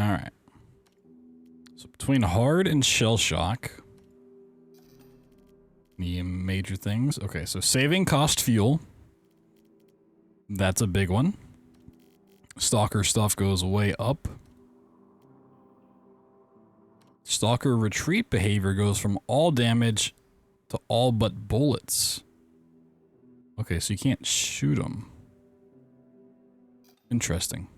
Alright. So between hard and shell shock. The major things. Okay, so saving cost fuel. That's a big one. Stalker stuff goes way up. Stalker retreat behavior goes from all damage to all but bullets. Okay, so you can't shoot them. Interesting.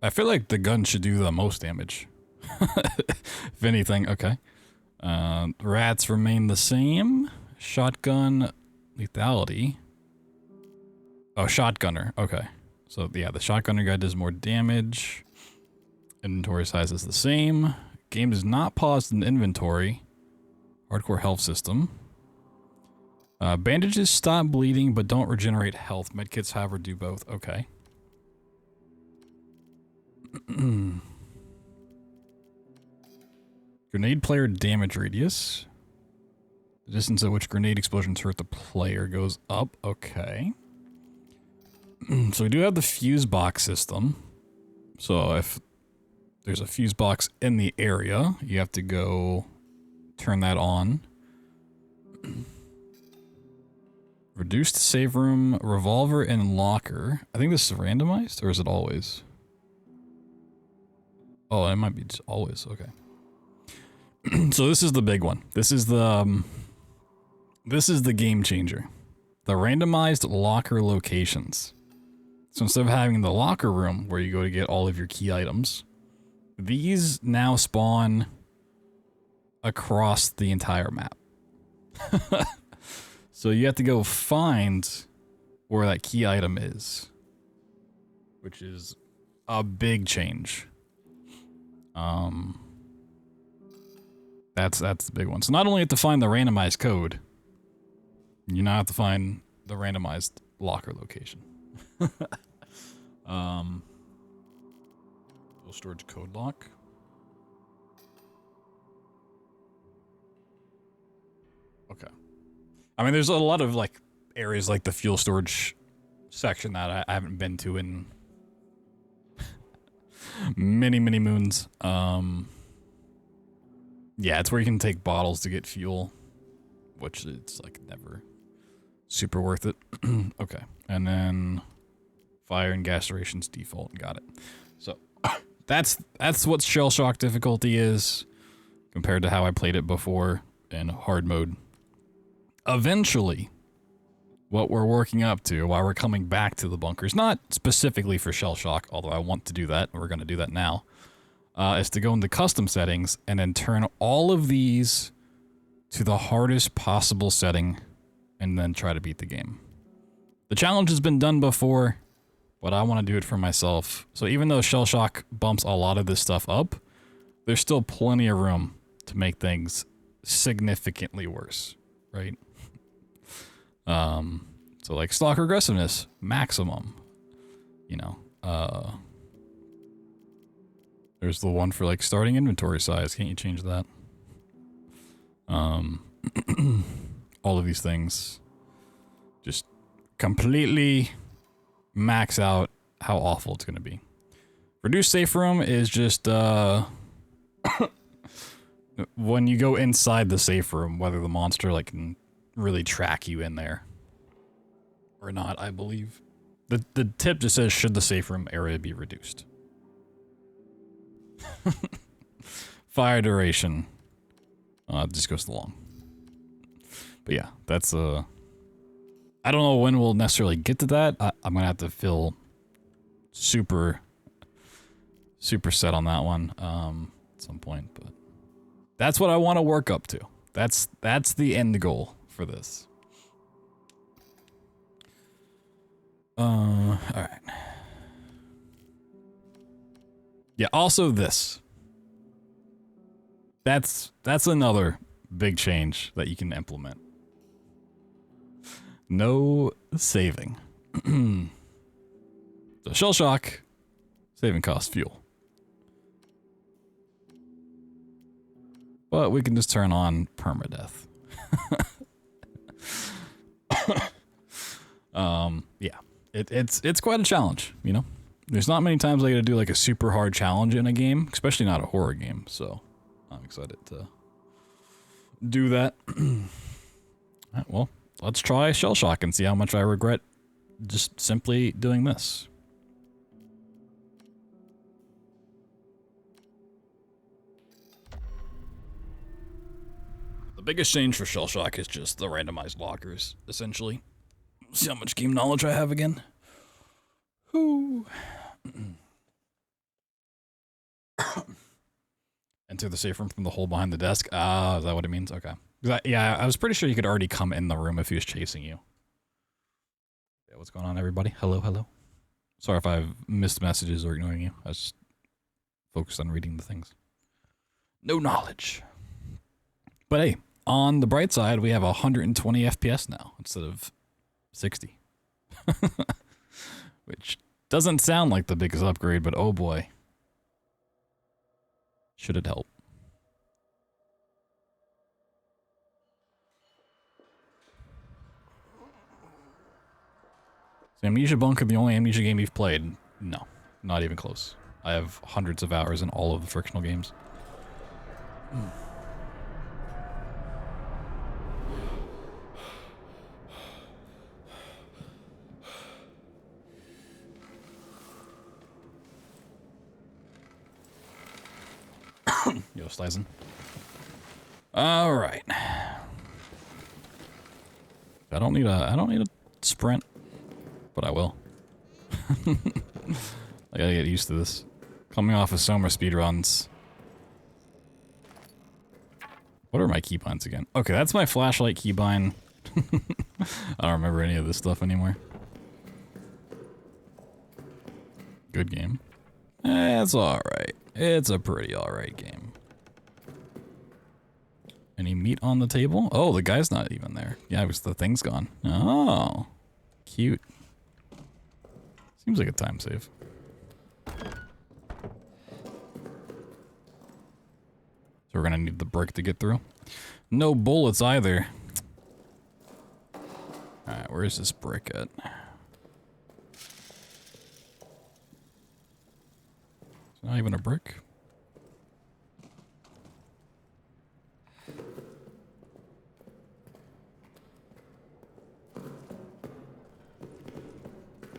I feel like the gun should do the most damage. If anything, okay. Rats remain the same. Shotgun lethality. Oh, shotgunner. Okay. So yeah, the shotgunner guy does more damage. Inventory size is the same. Game is not paused in inventory. Hardcore health system. Bandages stop bleeding but don't regenerate health. Medkits, however, do both. Okay. Grenade player damage radius. The distance at which grenade explosions hurt the player goes up. Okay. So we do have the fuse box system. So if there's a fuse box in the area, you have to go turn that on. Reduced save room, revolver, and locker. I think this is randomized, or is it always? Oh, it might be just always. Okay. So this is the big one. This is the game changer. The randomized locker locations. So instead of having the locker room where you go to get all of your key items, these now spawn across the entire map. So you have to go find where that key item is, which is a big change. That's the big one. So not only have to find the randomized code, you now have to find the randomized locker location. Storage code lock. Okay. I mean, there's a lot of like areas like the fuel storage section that I haven't been to in many moons. Yeah, it's where you can take bottles to get fuel, which it's like never super worth it. Okay, and then fire and gas rations default. Got it. So that's what ShellShock difficulty is compared to how I played it before in hard mode. Eventually, what we're working up to while we're coming back to the bunkers, not specifically for ShellShock, although I want to do that, we're going to do that now, is to go into custom settings and then turn all of these to the hardest possible setting and then try to beat the game. The challenge has been done before, but I want to do it for myself. So even though ShellShock bumps a lot of this stuff up, there's still plenty of room to make things significantly worse, right? So like stalker aggressiveness, maximum, you know, there's the one for like starting inventory size. Can't you change that? All of these things just completely max out how awful it's going to be. Reduced safe room is just, when you go inside the safe room, whether the monster like can really track you in there or not, I believe. The tip just says, should the safe room area be reduced? Fire duration. It just goes long. But yeah, that's I don't know when we'll necessarily get to that. I'm gonna have to feel super set on that one at some point, but that's what I want to work up to. That's the end goal for this. All right. Yeah, also this. That's another big change that you can implement. No saving. So ShellShock, saving costs fuel. But we can just turn on permadeath. Yeah, it's quite a challenge, you know? There's not many times I get to do like a super hard challenge in a game, especially not a horror game, so I'm excited to do that. Alright, well, let's try ShellShock and see how much I regret just simply doing this. The biggest change for ShellShock is just the randomized lockers, essentially. See how much game knowledge I have again. Whoo. Enter the safe room from the hole behind the desk. Ah, is that what it means? Okay. Yeah, I was pretty sure you could already come in the room if he was chasing you. Yeah, what's going on, everybody? Hello, hello. Sorry if I've missed messages or ignoring you. I was just focused on reading the things. No knowledge. But hey, on the bright side, we have 120 FPS now instead of 60. Which doesn't sound like the biggest upgrade, but oh boy. Should it help? Is Amnesia Bunker the only Amnesia game you've played? No, not even close. I have hundreds of hours in all of the frictional games. Yo, Slizen. All right. I don't need a sprint, but I will. I gotta get used to this. Coming off of Soma speedruns. What are my keybinds again? Okay, that's my flashlight keybind. I don't remember any of this stuff anymore. Good game. It's alright. It's a pretty alright game. Any meat on the table? Oh, the guy's not even there. Yeah, the thing's gone. Oh, cute. Seems like a time save. So we're gonna need the brick to get through. No bullets either. Alright, where's this brick at? It's not even a brick.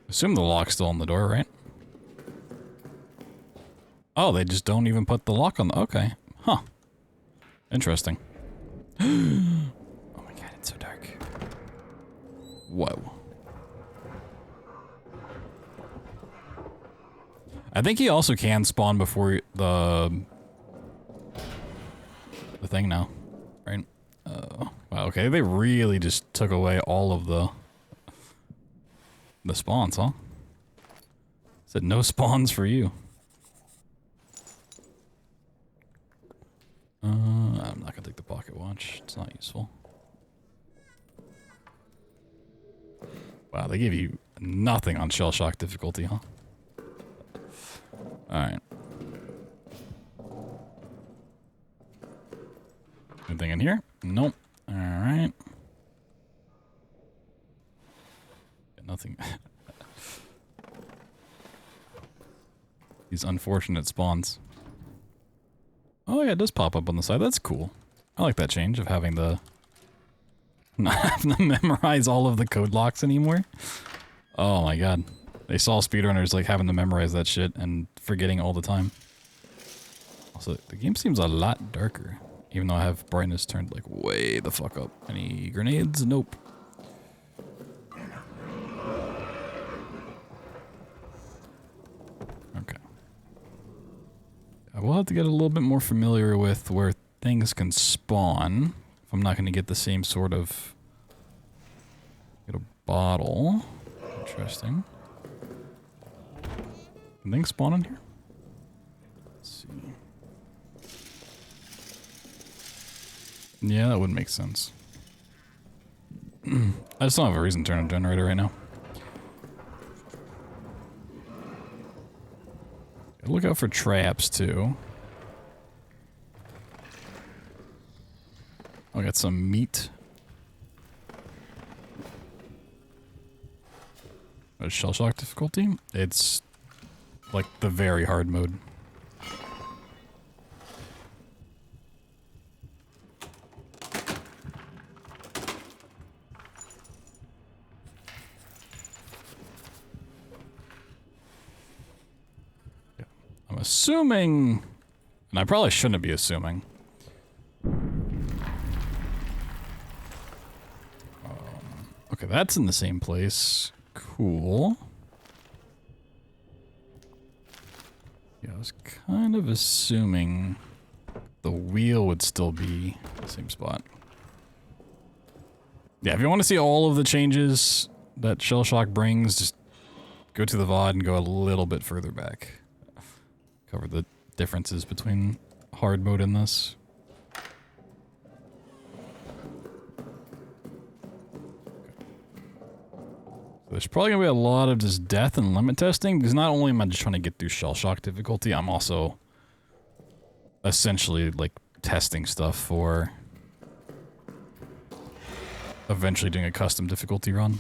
Assume the lock's still on the door, right? Oh, they just don't even put the lock on the... Okay. Huh. Interesting. Oh my god, it's so dark. Whoa. I think he also can spawn before the thing now, right? Wow, okay, they really just took away all of the spawns, huh? Said no spawns for you. I'm not gonna take the pocket watch. It's not useful. Wow, they gave you nothing on ShellShock difficulty, huh? Alright. Anything in here? Nope. Alright. Got nothing. These unfortunate spawns. Oh yeah, it does pop up on the side. That's cool. I like that change of having the... not having to memorize all of the code locks anymore. Oh my god. They saw speedrunners like having to memorize that shit and forgetting all the time. Also, the game seems a lot darker. Even though I have brightness turned like way the fuck up. Any grenades? Nope. Okay. I will have to get a little bit more familiar with where things can spawn. If I'm not going to get the same sort of... Get a bottle. Interesting. Can things spawn in here? Let's see. Yeah, that would make sense. I just don't have a reason to turn on a generator right now. Look out for traps, too. I'll get some meat. ShellShock difficulty. It's like the very hard mode. I'm assuming, and I probably shouldn't be assuming. Okay, that's in the same place. Cool. Yeah, I was kind of assuming the wheel would still be the same spot. Yeah, if you want to see all of the changes that ShellShock brings, just go to the VOD and go a little bit further back. Cover the differences between hard mode and this. There's probably gonna be a lot of just death and limit testing, because not only am I just trying to get through ShellShock difficulty, I'm also essentially like testing stuff for eventually doing a custom difficulty run.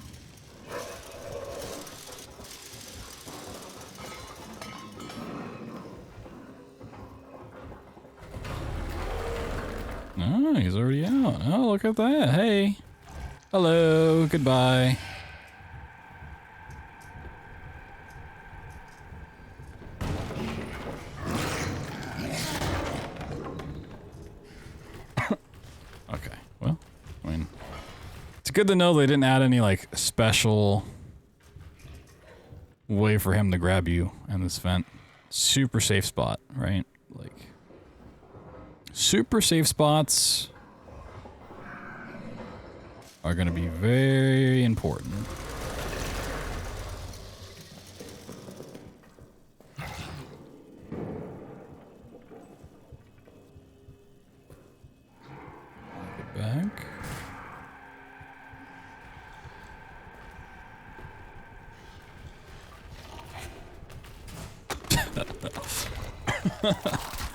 Oh, he's already out. Oh, look at that. Hey. Hello. Goodbye. Okay, well, I mean, it's good to know they didn't add any, like, special way for him to grab you in this vent. Super safe spot, right? Like, super safe spots are going to be very important. Get back.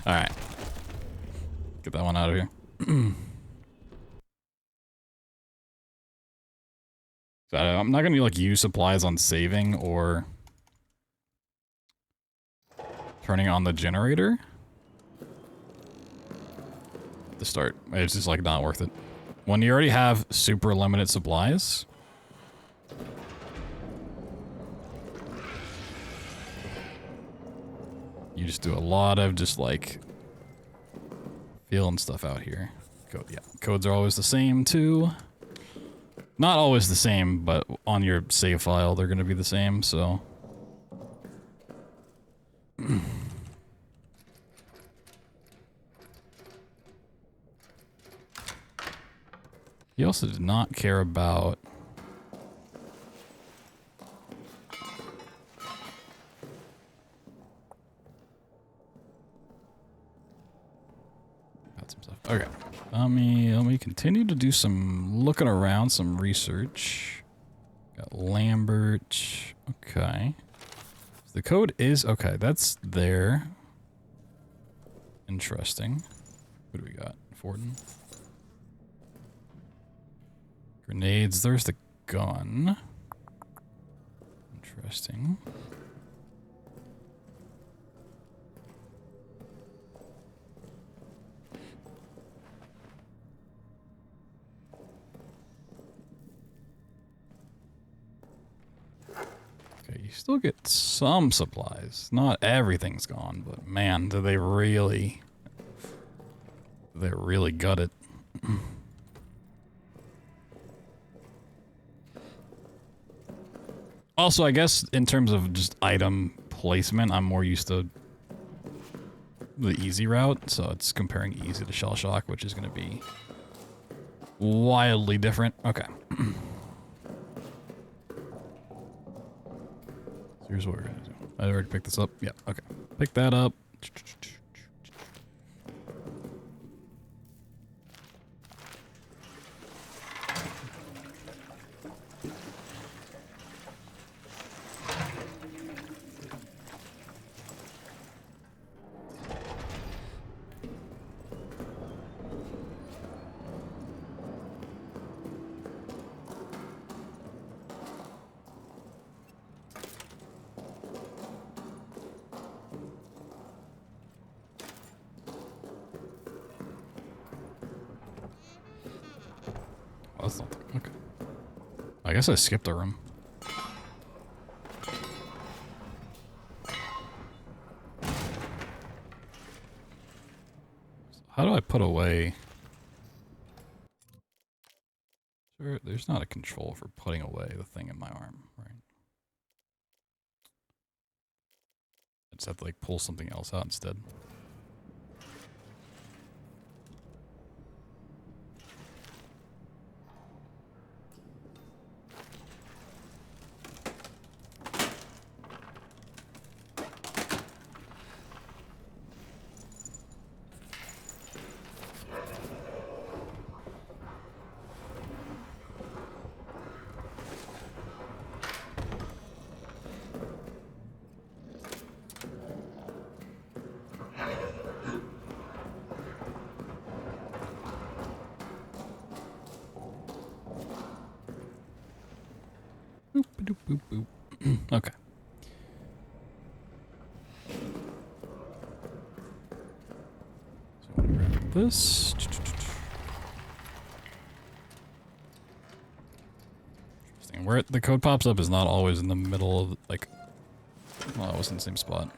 All right. Get that one out of here. So I'm not gonna like use supplies on saving or turning on the generator to start. It's just like not worth it. When you already have super limited supplies, you just do a lot of just like feeling stuff out here. Code, yeah. Codes are always the same too. Not always the same, but on your save file they're gonna be the same, so. He also did not care about some stuff. Okay. Let me continue to do some looking around, some research. Got Lambert. Okay. The code is okay, that's there. Interesting. What do we got? Forden. Grenades, there's the gun. Interesting. Okay, you still get some supplies. Not everything's gone, but man, do they really gut it. Also, I guess in terms of just item placement, I'm more used to the easy route, so it's comparing easy to ShellShock, which is going to be wildly different. Okay. So here's what we're going to do. I already picked this up. Yeah, okay. Pick that up. I guess I skipped a room. How do I put away? There's not a control for putting away the thing in my arm, right? I just have to like pull something else out instead. Boop, boop, boop, boop. Okay. So I'm gonna grab this. Interesting. Where the code pops up is not always in the middle of, like, well, it was in the same spot.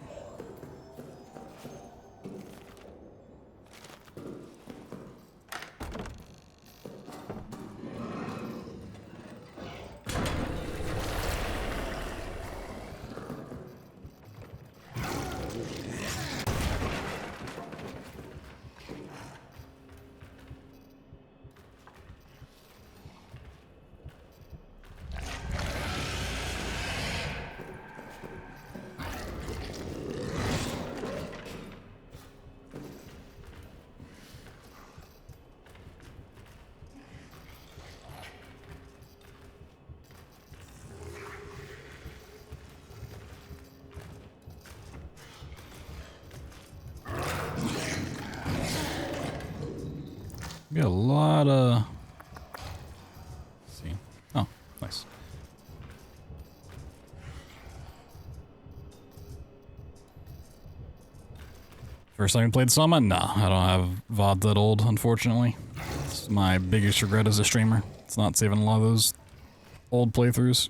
We got a lot of... Let's see. Oh, nice. First time I played Sama? No, I don't have VOD that old, unfortunately. It's my biggest regret as a streamer. It's not saving a lot of those old playthroughs.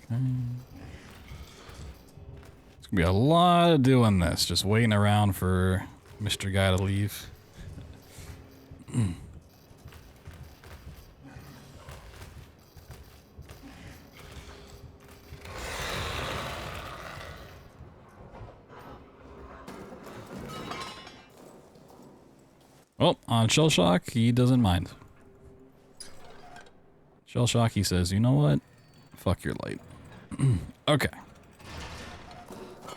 Okay. It's gonna be a lot of doing this, just waiting around for Mr. Guy to leave. Oh, on ShellShock, he doesn't mind. ShellShock, he says, you know what? Fuck your light. Okay.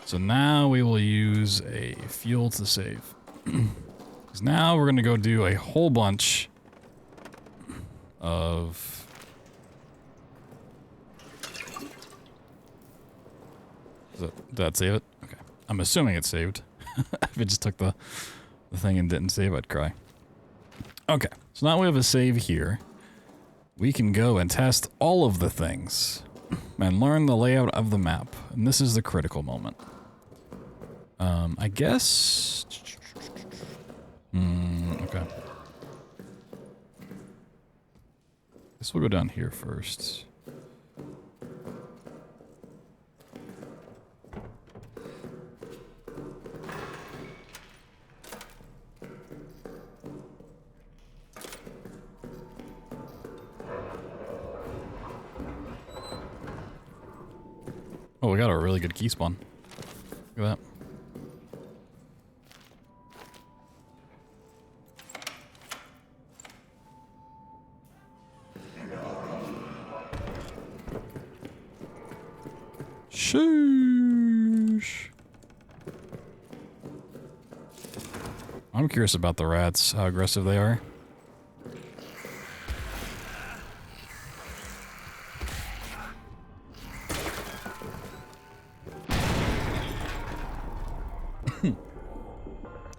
So now we will use a fuel to save. Because now we're going to go do a whole bunch of... Did that save it? Okay. I'm assuming it saved. If it just took the thing and didn't save, I'd cry. Okay. So now we have a save here. We can go and test all of the things and learn the layout of the map. And this is the critical moment. I guess... okay. Guess we'll go down here first. Oh, we got a really good key spawn. Look at that. Sheesh. I'm curious about the rats, how aggressive they are.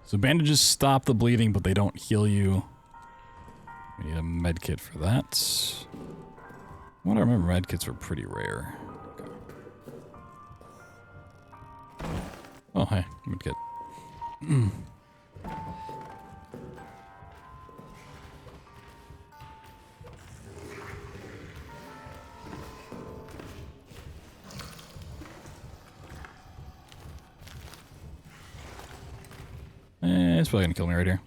So bandages stop the bleeding, but they don't heal you. We need a med kit for that. What I remember, med kits were pretty rare. Okay. Oh, hey, med kit. It's probably gonna kill me right here.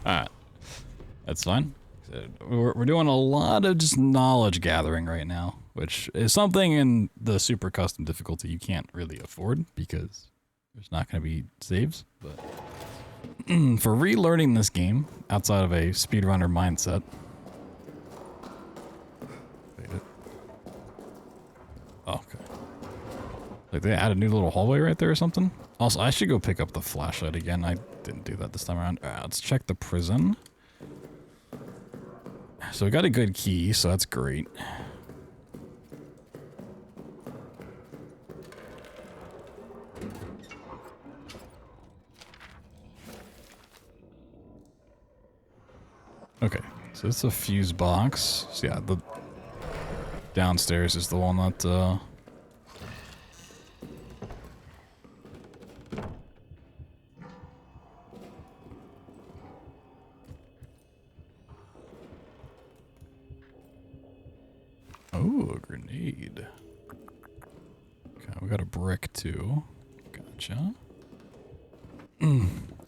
Alright. That's fine. We're doing a lot of just knowledge gathering right now, which is something in the super custom difficulty you can't really afford because there's not going to be saves. But for relearning this game outside of a speedrunner mindset. Oh, okay. Like they added a new little hallway right there or something? Also, I should go pick up the flashlight again. I didn't do that this time around. Alright, let's check the prison. So we got a good key, so that's great. Okay, so it's a fuse box. So yeah, the downstairs is the one that, oh, a grenade. Okay, we got a brick too. Gotcha.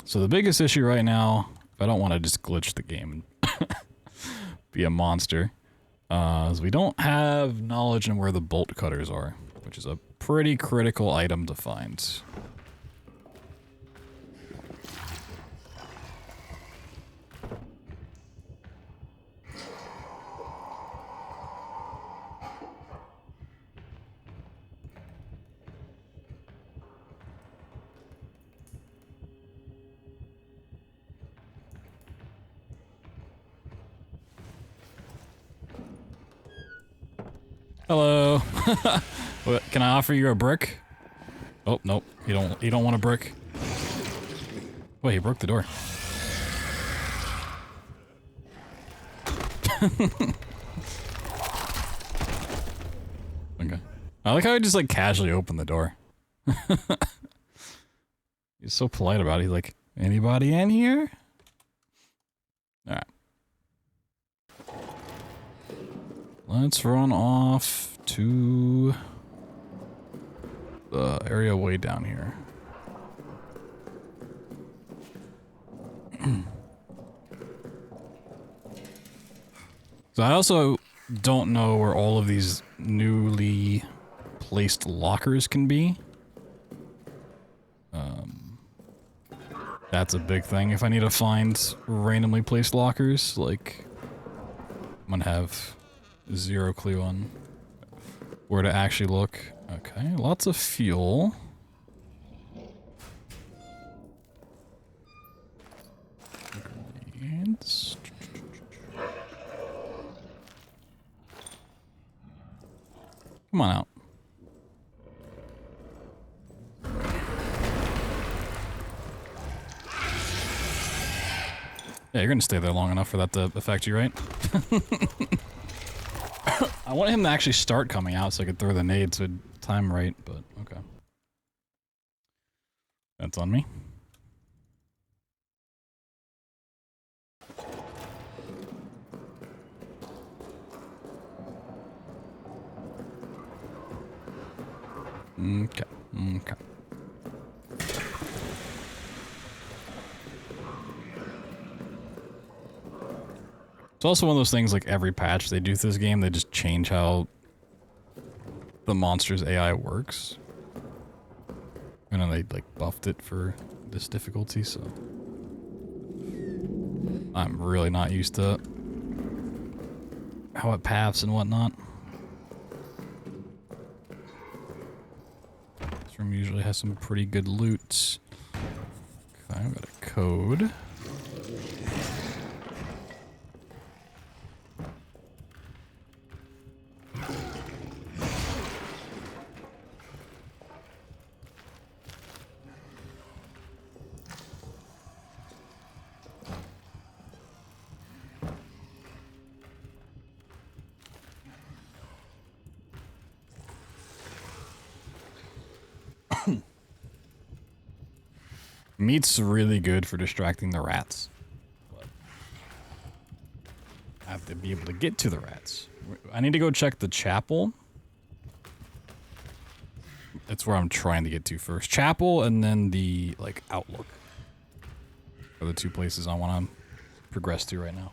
So the biggest issue right now, if I don't want to just glitch the game and be a monster, is we don't have knowledge on where the bolt cutters are, which is a pretty critical item to find. Hello. What, can I offer you a brick? Oh, nope. You don't want a brick. Wait, he broke the door. Okay. I like how he just like casually opened the door. He's so polite about it. He's like, anybody in here? Alright. Let's run off to the area way down here. So I also don't know where all of these newly placed lockers can be. That's a big thing. If I need to find randomly placed lockers, like, I'm gonna have zero clue on where to actually look. Okay, lots of fuel. Grenades. Come on out. Yeah, you're gonna stay there long enough for that to affect you, right? I want him to actually start coming out so I could throw the nades with time right, but okay. That's on me. Okay, okay. It's also one of those things, like every patch they do to this game, they just change how the monster's AI works. And then they like buffed it for this difficulty, so I'm really not used to how it paths and whatnot. This room usually has some pretty good loot. Okay, I've got a code. Meat's really good for distracting the rats. But to be able to get to the rats. I need to go check the chapel. That's where I'm trying to get to first. Chapel and then the, like, outlook are the two places I want to progress to right now.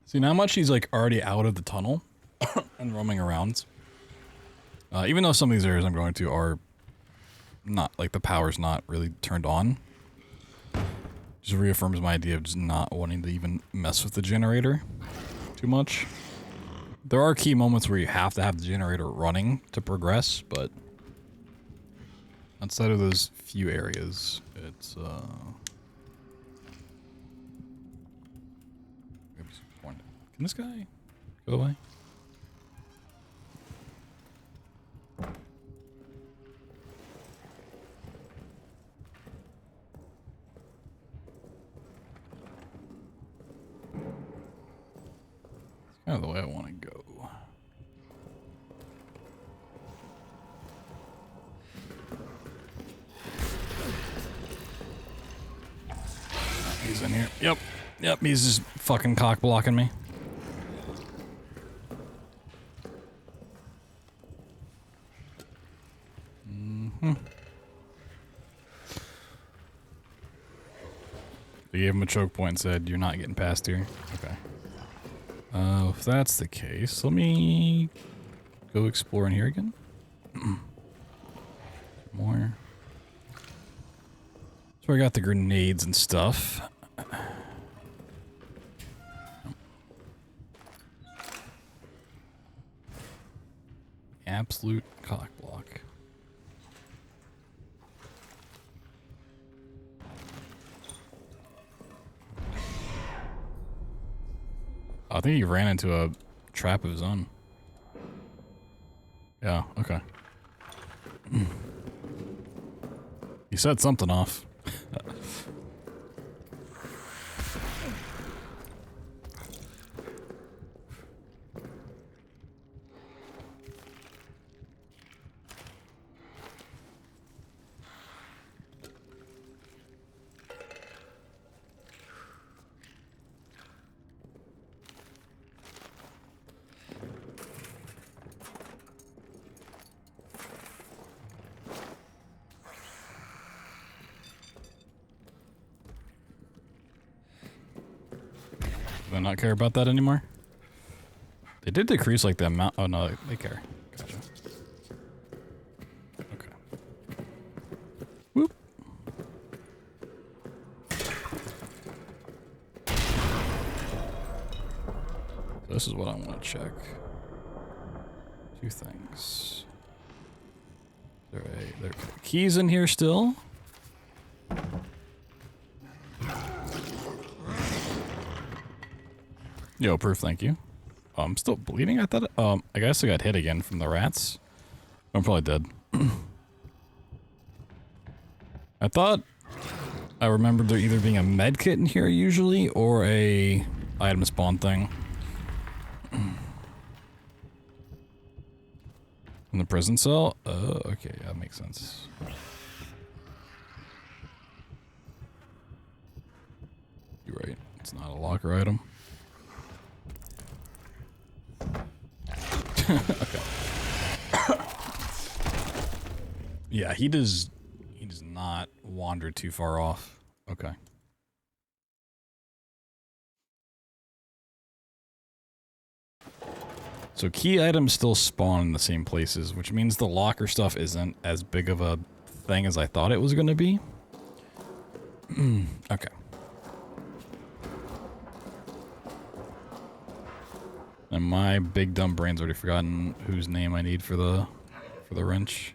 See, not much he's, like, already out of the tunnel and roaming around. Even though some of these areas I'm going to are not, like, the power's not really turned on. Just reaffirms my idea of just not wanting to even mess with the generator too much. There are key moments where you have to have the generator running to progress, but outside of those few areas, it's, Can this guy go away? It's kind of the way I want to go. He's in here. Yep. Yep, he's just fucking cock blocking me. They gave him a choke point and said, "You're not getting past here." Okay. If that's the case, let me go explore in here again. More. So I got the grenades and stuff. Absolute cock block. I think he ran into a trap of his own. Yeah, okay. He set something off. Do I not care about that anymore? They did decrease like the amount. Oh no, they care. Gotcha. Okay. Whoop. So this is what I want to check. Two things. There are keys in here still. Yo, proof, thank you. Oh, I'm still bleeding? I thought, I guess I got hit again from the rats. I'm probably dead. I thought I remembered there either being a med kit in here usually, or a item spawn thing. In the prison cell? Okay, yeah, that makes sense. You're right, it's not a locker item. Okay. Yeah, he does not wander too far off. Okay. So key items still spawn in the same places, which means the locker stuff isn't as big of a thing as I thought it was going to be. Okay. And my big dumb brain's already forgotten whose name I need for the wrench.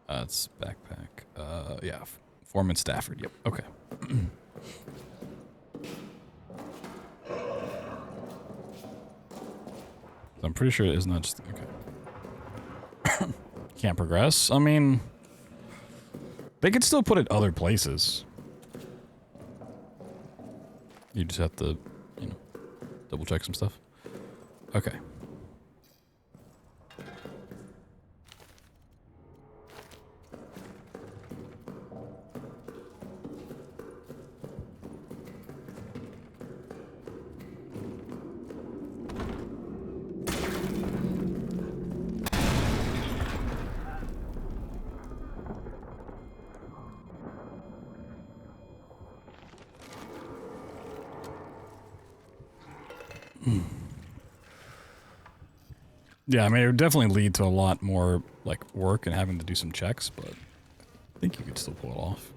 It's backpack. Yeah, Foreman Stafford. Yep. Okay. I'm pretty sure it is not just okay. Can't progress. I mean, they could still put it other places. You just have to, you know, double check some stuff. Okay. Yeah, I mean, it would definitely lead to a lot more, like, work and having to do some checks, but I think you could still pull it off.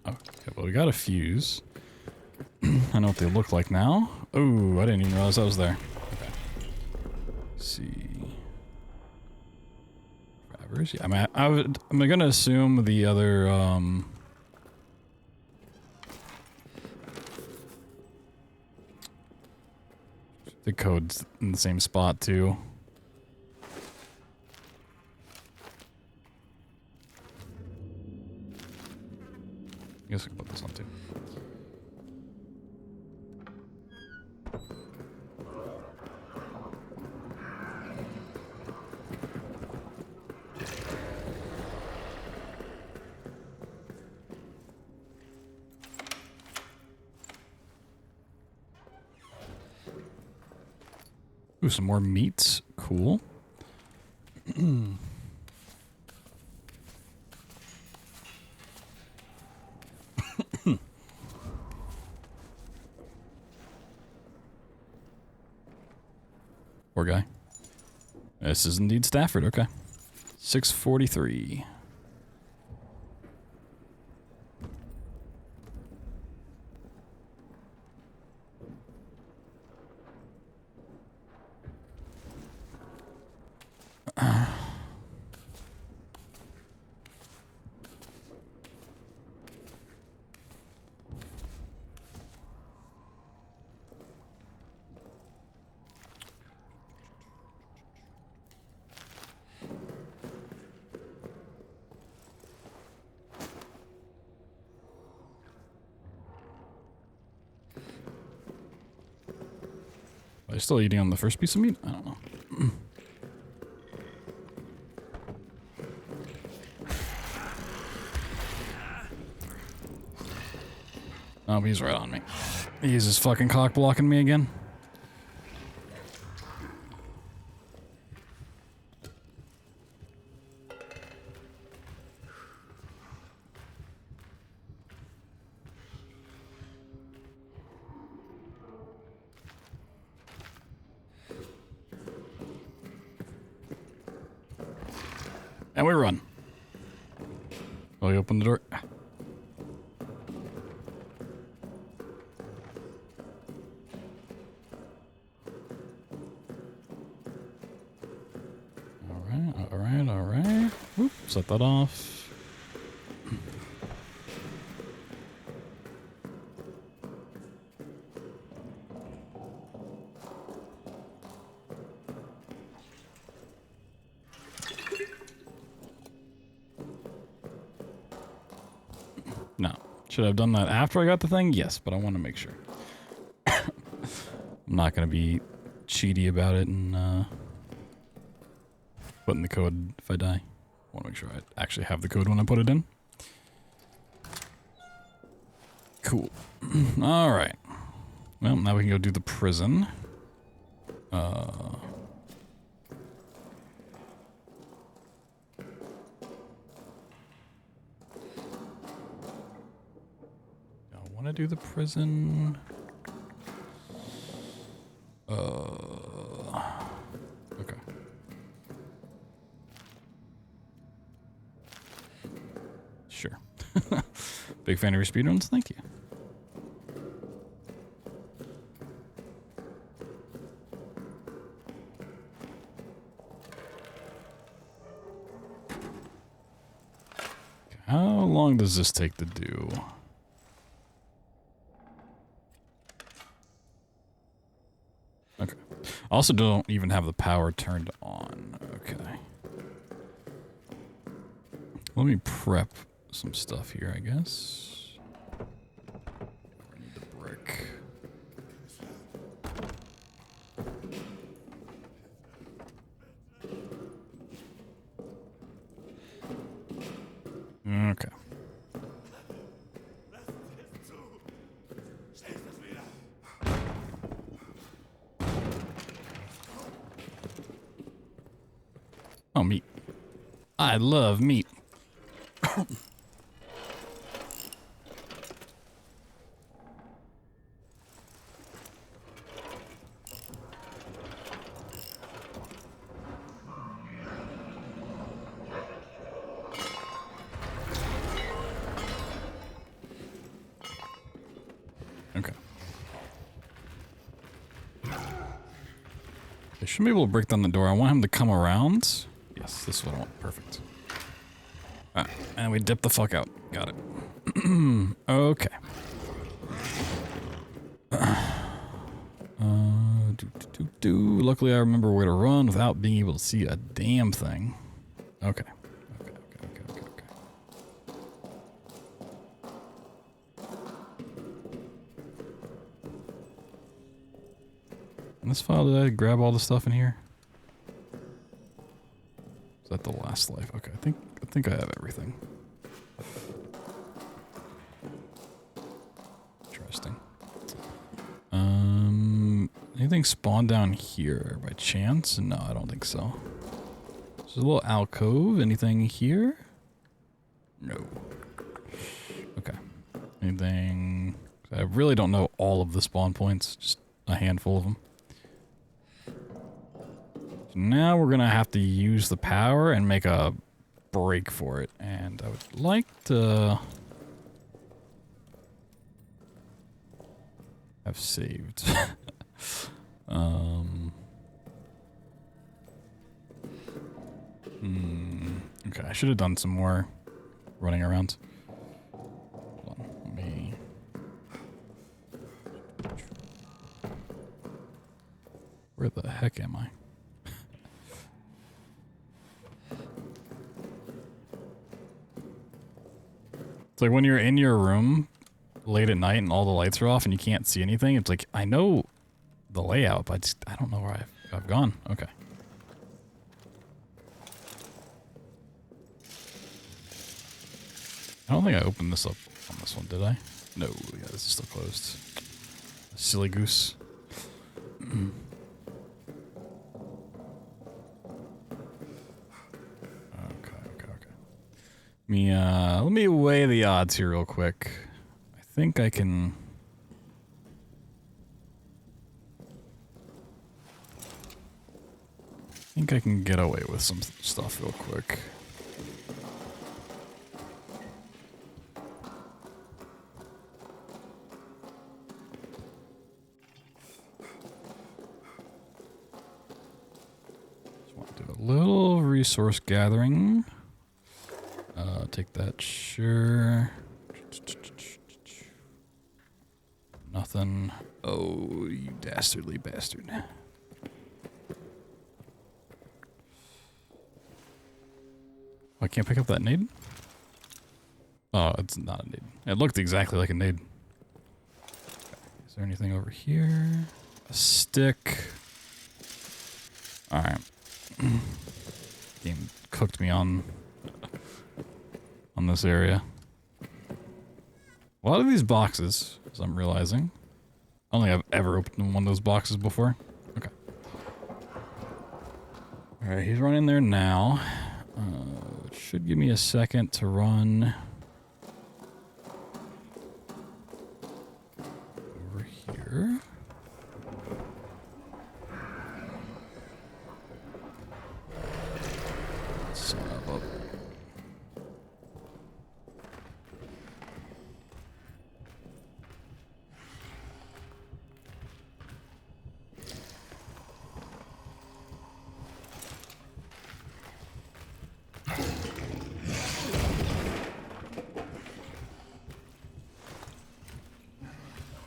Okay, well, we got a fuse. I know what they look like now. Oh, I didn't even realize that was there. Okay. Let's see. Grabbers? Yeah, I mean, I'm gonna assume the other, the code's in the same spot, too. I guess I can put this on, too. Ooh, some more meats. Cool. Poor guy. This is indeed Stafford, okay. 643. Are they still eating on the first piece of meat? I don't know. Oh, he's right on me. He's just fucking cock blocking me again. And we run. Will you open the door? Alright. Whoop, set that off. No. Should I have done that after I got the thing? Yes, but I want to make sure. I'm not going to be cheaty about it and put in the code if I die. I want to make sure I actually have the code when I put it in. Cool. Alright. Well, now we can go do the prison. I want to do the prison. Okay. Sure. Big fan of your speedruns? Thank you. How long does this take to do? Okay. I also don't even have the power turned on. Okay. Let me prep some stuff here, I guess. I need the brick. Okay. Oh, meat. I love meat. Okay. They should be able to break down the door. I want him to come around. Yes, this is what I want. Perfect. Alright, and we dip the fuck out. Got it. Okay. Luckily I remember where to run without being able to see a damn thing. Okay. Okay. In this file, did I grab all the stuff in here? Is that the last life? Okay, I think I have everything. Interesting. Anything spawned down here by chance? No, I don't think so. There's a little alcove. Anything here? No. Okay. Anything? I really don't know all of the spawn points. Just a handful of them. So now we're gonna have to use the power and make a break for it. And I would like to have saved. Okay, I should have done some more running around. Hold on, let me... Where the heck am I? It's like when you're in your room late at night and all the lights are off and you can't see anything. It's like, I know the layout, but I don't know where I've gone. Okay. I don't think I opened this up on this one, did I? No, yeah, this is still closed. Silly goose. Okay. Let me weigh the odds here real quick. I think I can... get away with some stuff real quick. Just want to do a little resource gathering. Take that, sure. Nothing. Oh, you dastardly bastard. I can't pick up that nade? Oh, it's not a nade. It looked exactly like a nade. Okay. Is there anything over here? A stick. Alright. Game cooked me on this area. A lot of these boxes, as I'm realizing. I don't think I've ever opened one of those boxes before. Okay. Alright, he's running there now. It should give me a second to run over here. Son of a...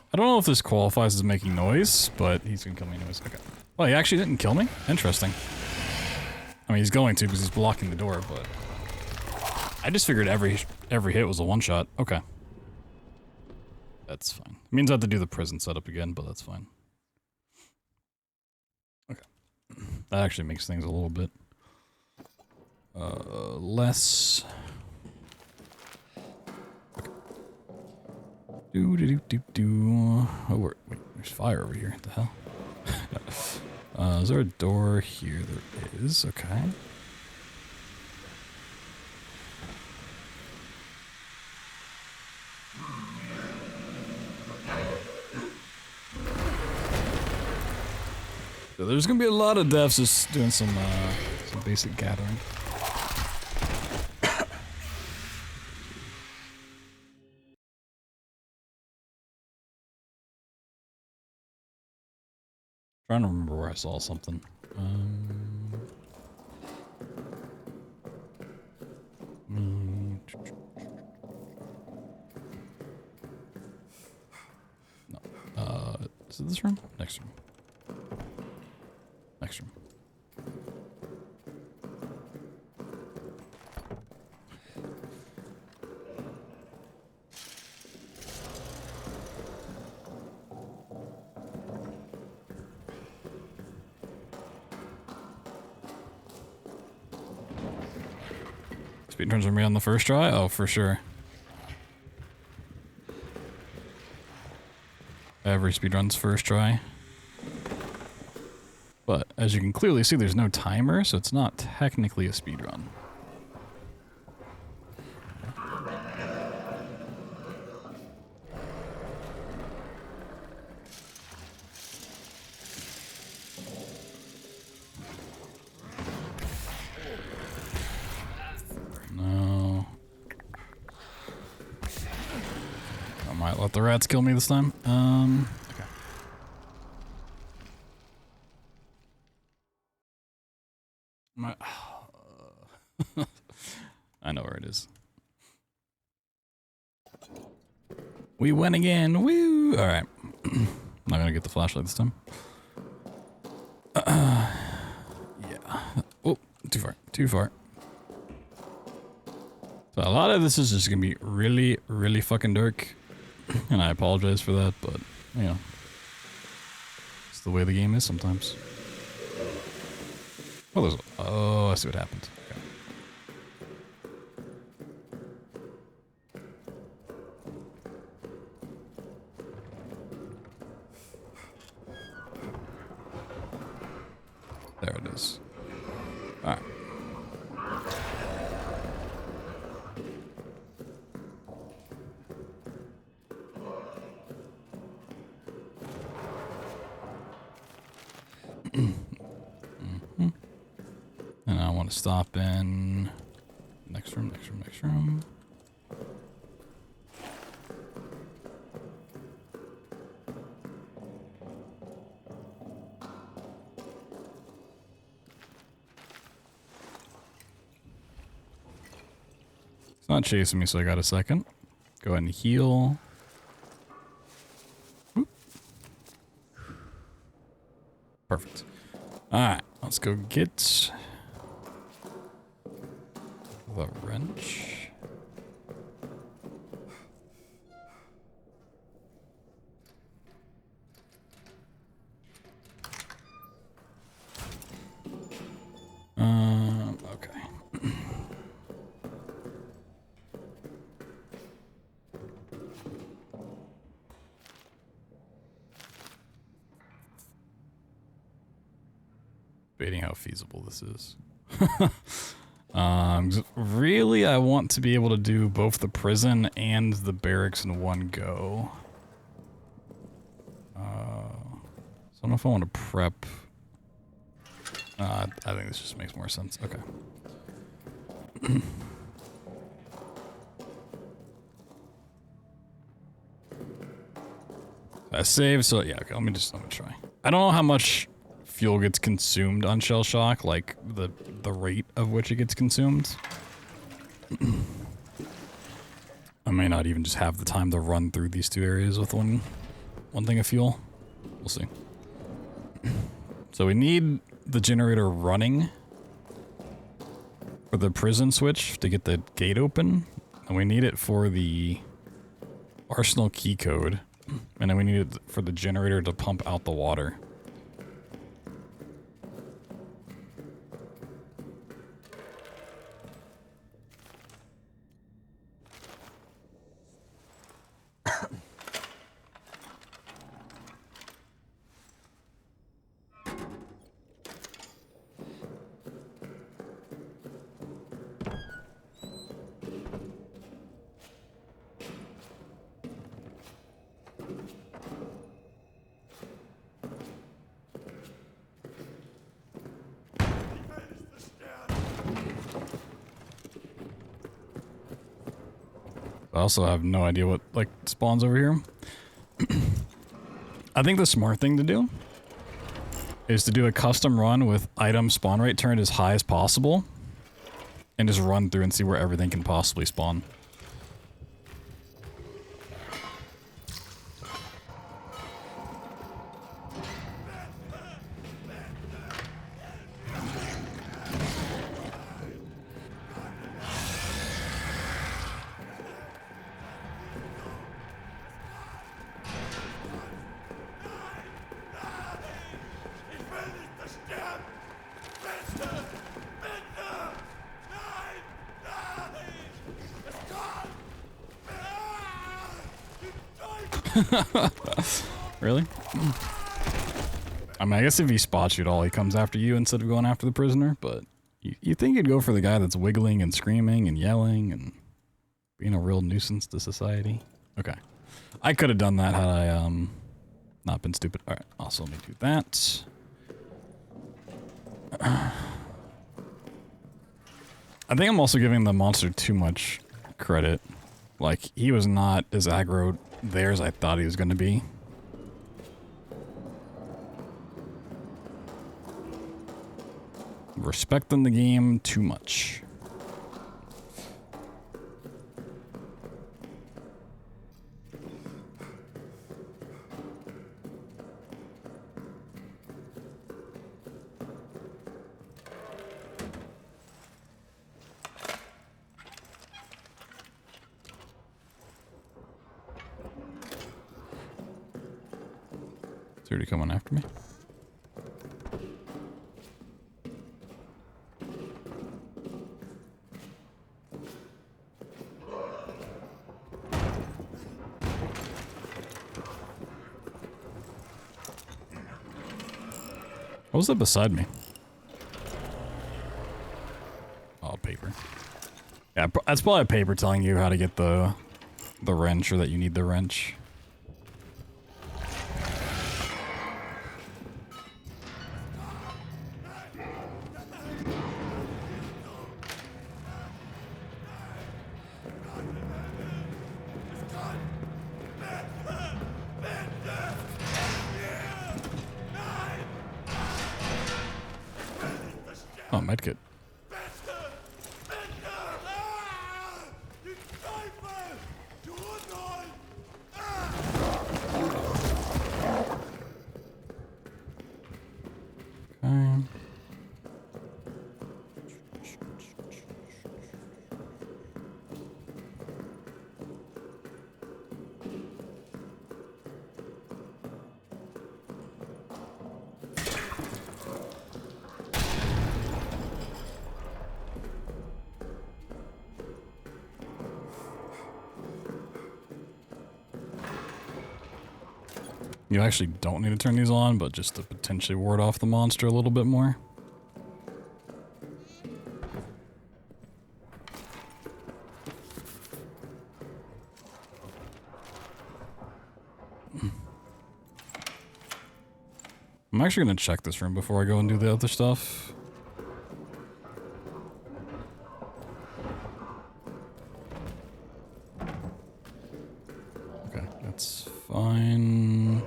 I don't know if this qualifies as making noise, but he's gonna kill me anyways. Okay. Well, he actually didn't kill me? Interesting. I mean, he's going to because he's blocking the door, but... I just figured every hit was a one-shot. Okay. That's fine. It means I have to do the prison setup again, but that's fine. Okay. That actually makes things a little bit... less... Oh, wait, there's fire over here. What the hell? Is there a door here? There is. Okay. So there's gonna be a lot of devs just doing some basic gathering. Trying to remember where I saw something. No. Is it this room? Next room. Next room. Speedruns are me on the first try? Oh, for sure. Every speedrun's first try. But as you can clearly see, there's no timer, so it's not technically a speedrun. Let the rats kill me this time. Okay. I know where it is. We win again. Woo! All right. Not gonna get the flashlight this time. Yeah. Oh, too far. Too far. So a lot of this is just gonna be really, really fucking dark. And I apologize for that, but, you know, it's the way the game is sometimes. Oh, there's... Oh, I see what happened. Okay. There it is. Alright. And I want to stop in next room, next room, next room. It's not chasing me, so I got a second. Go ahead and heal. Whoop. Perfect. Alright, let's go get the wrench. Okay. Debating how feasible this is. Really, I want to be able to do both the prison and the barracks in one go. So I don't know if I want to prep. I think this just makes more sense. Okay. I saved, so yeah, okay, let me try. I don't know how much fuel gets consumed on ShellShock, like the rate of which it gets consumed. I may not even just have the time to run through these two areas with one thing of fuel. We'll see. So we need the generator running for the prison switch to get the gate open, and we need it for the arsenal key code, and then we need it for the generator to pump out the water. I also have no idea what, like, spawns over here. I think the smart thing to do is to do a custom run with item spawn rate turned as high as possible and just run through and see where everything can possibly spawn. Really? I mean, I guess if he spots you at all, he comes after you instead of going after the prisoner, but you think he'd go for the guy that's wiggling and screaming and yelling and being a real nuisance to society? Okay. I could have done that had I, not been stupid. Alright, also let me do that. I think I'm also giving the monster too much credit. Like, he was not as aggro there as I thought he was going to be. Respecting the game too much. Is he already coming after me? What was that beside me? Oh, paper. Yeah, that's probably a paper telling you how to get the wrench, or that you need the wrench. Oh, medkit. Okay. You actually don't need to turn these on, but just to potentially ward off the monster a little bit more. I'm actually going to check this room before I go and do the other stuff. Okay, that's fine.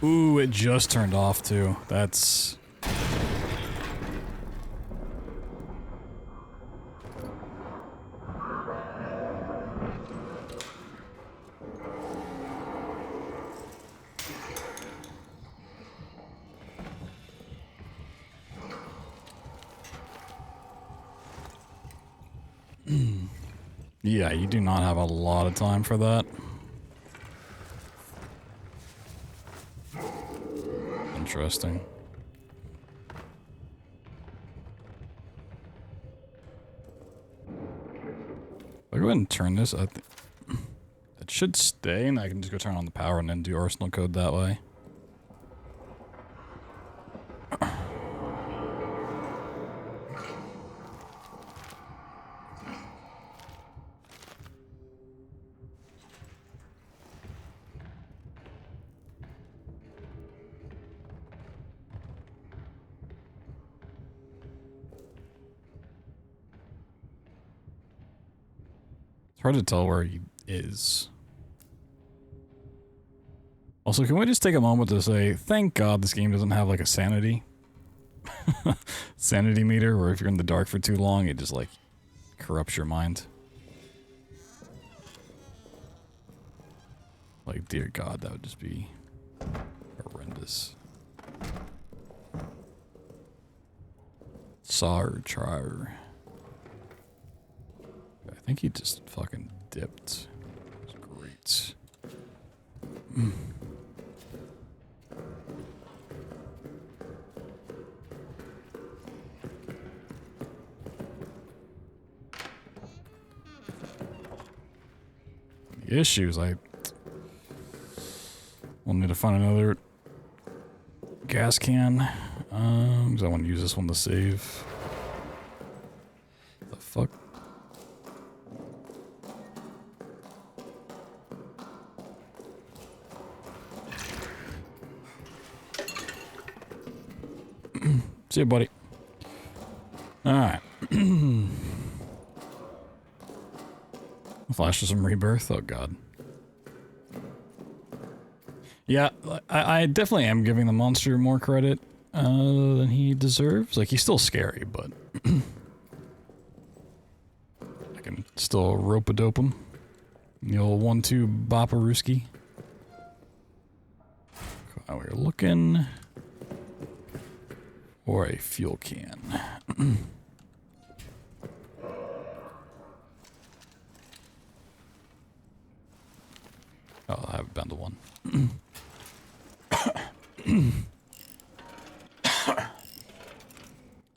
Ooh, it just turned off too. That's... Yeah, you do not have a lot of time for that. Interesting. I'll go ahead and turn this. I think it should stay, and I can just go turn on the power and then do arsenal code that way. hard to tell where he is. Also, can we just take a moment to say, thank God this game doesn't have like a sanity sanity meter, where if you're in the dark for too long, it just like corrupts your mind. Like, dear God, that would just be horrendous. Try. I think he just fucking dipped. That's great. The issues, we'll need to find another gas can. Because I want to use this one to save. The fuck? See you, buddy. Alright. Flash to some rebirth. Oh, God. Yeah, I definitely am giving the monster more credit than he deserves. Like, he's still scary, but I can still rope-a-dope him. The old 1-2 Boparooski. We're looking for a fuel can. Oh, I have bundle one.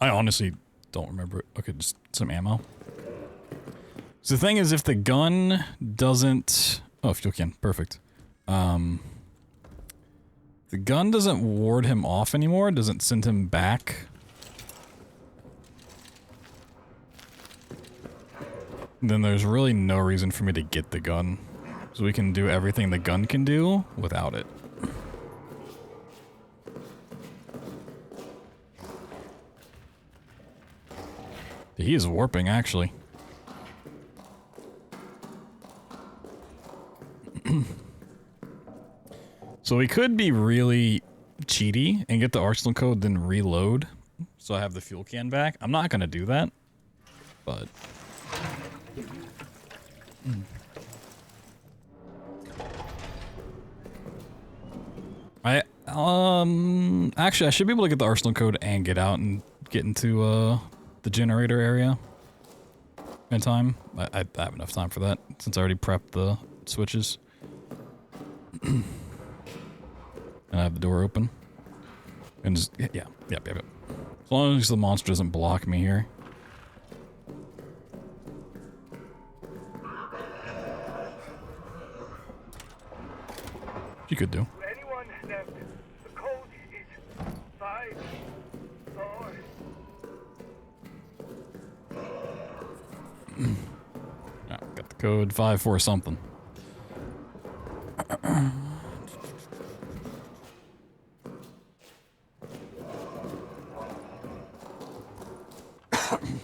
I honestly don't remember it. Okay, just some ammo. So the thing is, if the gun doesn't... Oh, fuel can. Perfect. The gun doesn't ward him off anymore, doesn't send him back. Then there's really no reason for me to get the gun. So we can do everything the gun can do without it. He is warping, actually. So we could be really cheaty and get the arsenal code, then reload. So I have the fuel can back. I'm not gonna do that, but... Actually, I should be able to get the arsenal code and get out and get into, the generator area in time. I have enough time for that, since I already prepped the switches. And I have the door open. And just, yeah. As long as the monster doesn't block me here. You could do. Anyone left? The code is 5, 4. Got the code 5-4 something.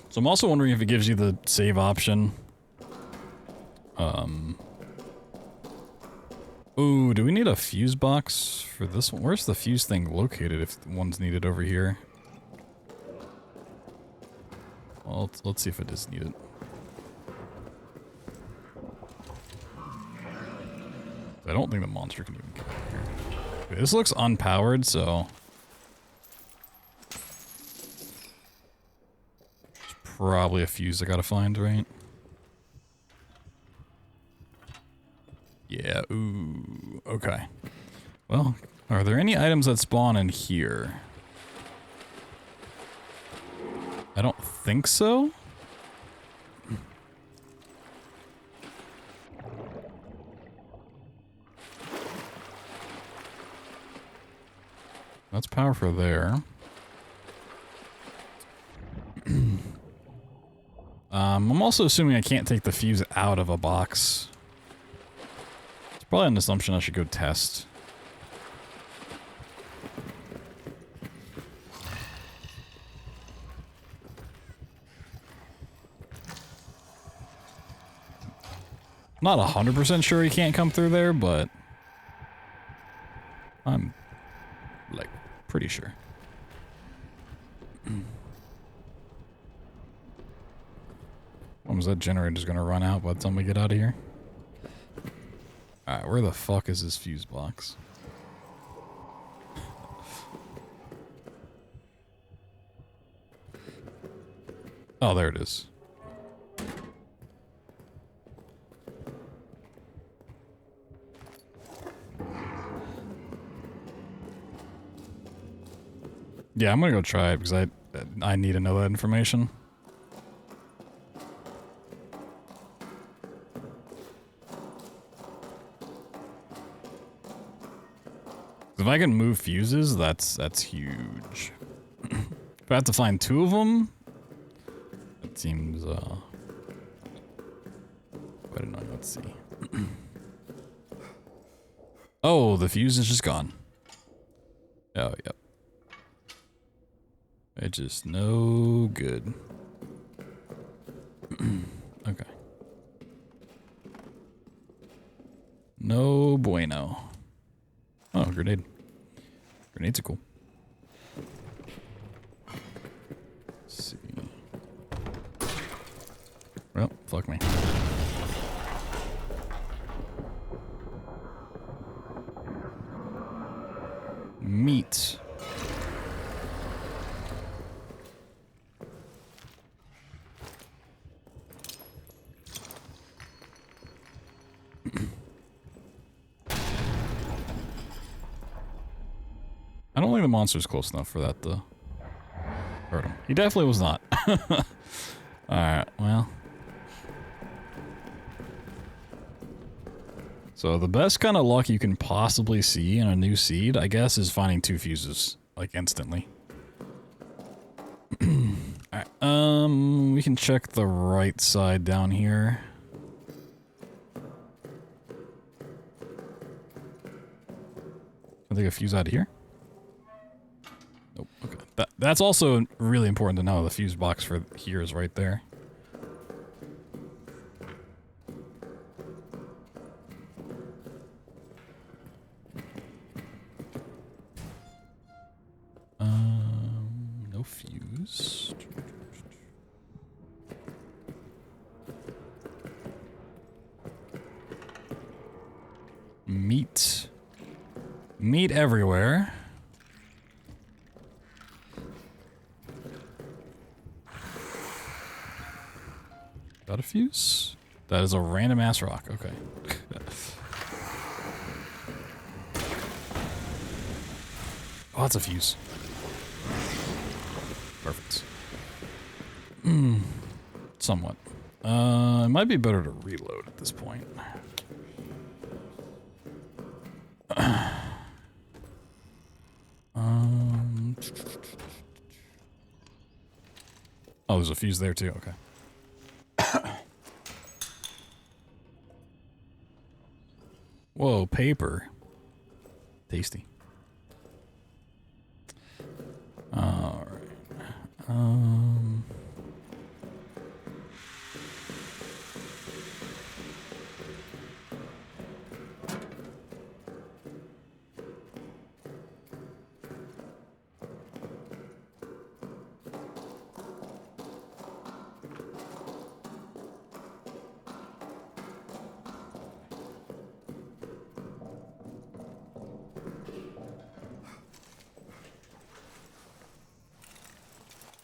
So I'm also wondering if it gives you the save option. Ooh, do we need a fuse box for this one? Where's the fuse thing located if one's needed over here? Well, let's see if it is needed. I don't think the monster can even get over here. Okay, this looks unpowered, so... There's probably a fuse I gotta find, right? Yeah, ooh, okay. Well, are there any items that spawn in here? I don't think so. That's power for there. I'm also assuming I can't take the fuse out of a box. It's probably an assumption I should go test. Not 100% sure he can't come through there, but I'm like pretty sure. When was that generator just gonna run out by the time we get out of here? Alright, where the fuck is this fuse box? Oh, there it is. Yeah, I'm gonna go try it because I need to know that information. If I can move fuses, that's huge. If I have to find 2 of them, it seems quite annoying. Let's see. Oh, the fuse is just gone. Oh, yep. It's just no good. Okay. No bueno. Oh, grenade. Grenades are cool. Let's see. Well, fuck me. Meat. I don't think the monster's close enough for that to hurt him. He definitely was not. Alright, well. So the best kind of luck you can possibly see in a new seed, I guess, is finding 2 fuses, like, instantly. Alright, we can check the right side down here. Can I take a fuse out of here? Nope, okay. That's also really important to know. The fuse box for here is right there. No fuse. Meat. Meat everywhere. Got a fuse? That is a random ass rock. Okay. Oh, that's a fuse. Perfect. Somewhat. It might be better to reload at this point. Oh, there's a fuse there too. Okay. Whoa, paper. Tasty. All right.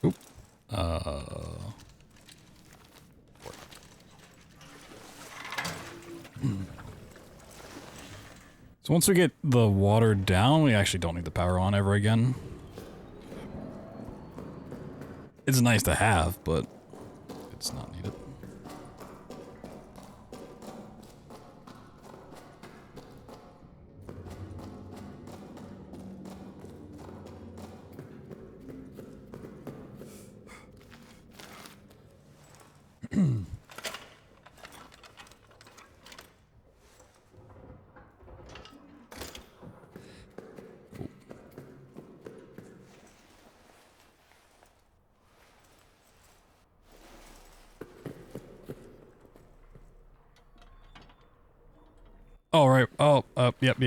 Oop. So once we get the water down, we actually don't need the power on ever again. It's nice to have, but it's not needed. Oh, right. Oh, yep.